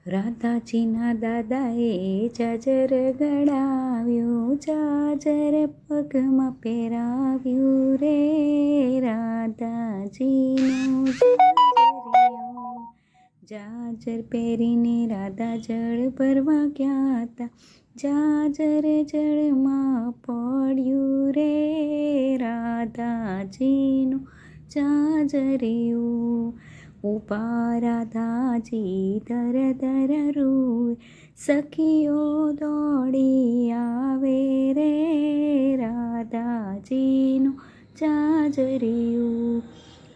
રાધાજીના દાદાએ જાજર ગળાવ્યું, જાજર પગમાં પહેરાવ્યું રે. રાધાજીનું જાજરિયું, જાજર પહેરીને રાધા જળ ભરવા ગયા હતા. જાજર જળમાં પડ્યું રે. રાધાજીનું જાજરિયું, ઊભા રાધાજી ધર ધર રૂએ, સખીઓ દોડી આવે રે. રાધાજીનું જાજરિયું,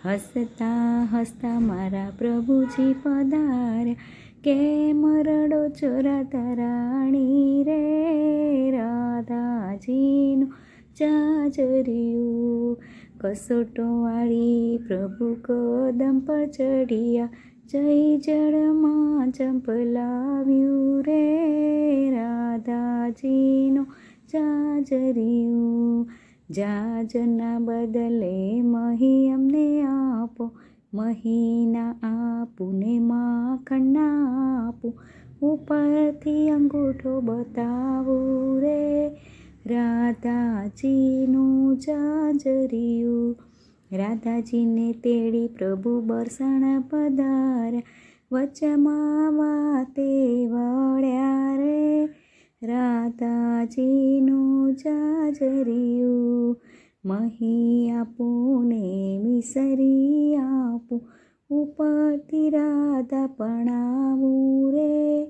હસતા હસતા મારા પ્રભુજી પધાર્યા, કેમ રડો છો રાધા રાણી રે. રાધાજીનું જાજરિયું, કસોટોવાળી પ્રભુ કદમ પર ચઢ્યા, જય જળમાં ઝંપલાવ્યું રે. રાધાજીનું જાજરિયું, જાજરના બદલે મહી અમને આપો, મહીના આપું ને માખણના આપું, ઉપરથી અંગૂઠો બતાવું રે. રાધાજીનું જાજરિયું, રાધાજીને તેડી પ્રભુ બરસાણ પધાર્યા, વચમાં વાતે વળ્યા રે. રાધાજીનું જાજરિયું, મહી આપું ને મિસરી આપું, ઉપરથી રાધા પણાવું રે.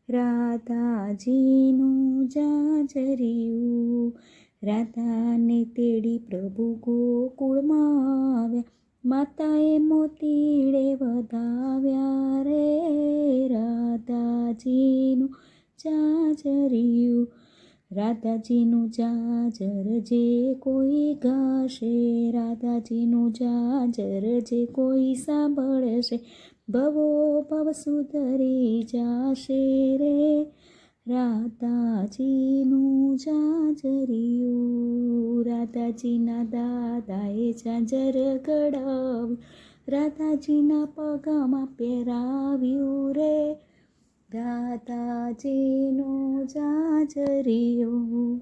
રાધાજીનું જાજરિયું, રાધાને તેડી પ્રભુ ગોકુળમાં આવ્યા, માતાએ મોતીડે વધાવ્યા રે. રાધાજીનું જાજરિયું, રાધાજીનું જાજર જે કોઈ ગાશે, રાધાજીનું જાજર જે કોઈ સાંભળશે, ભવો ભવ સુધરી જાશે રે. રાધાજીનું જાજરિયું, રાધાજીના દાદાએ જાજર ગળાવ્યું, રાધાજીના પગમાં પહેરાવ્યું રે. રાધાજીનું જાજરિયું.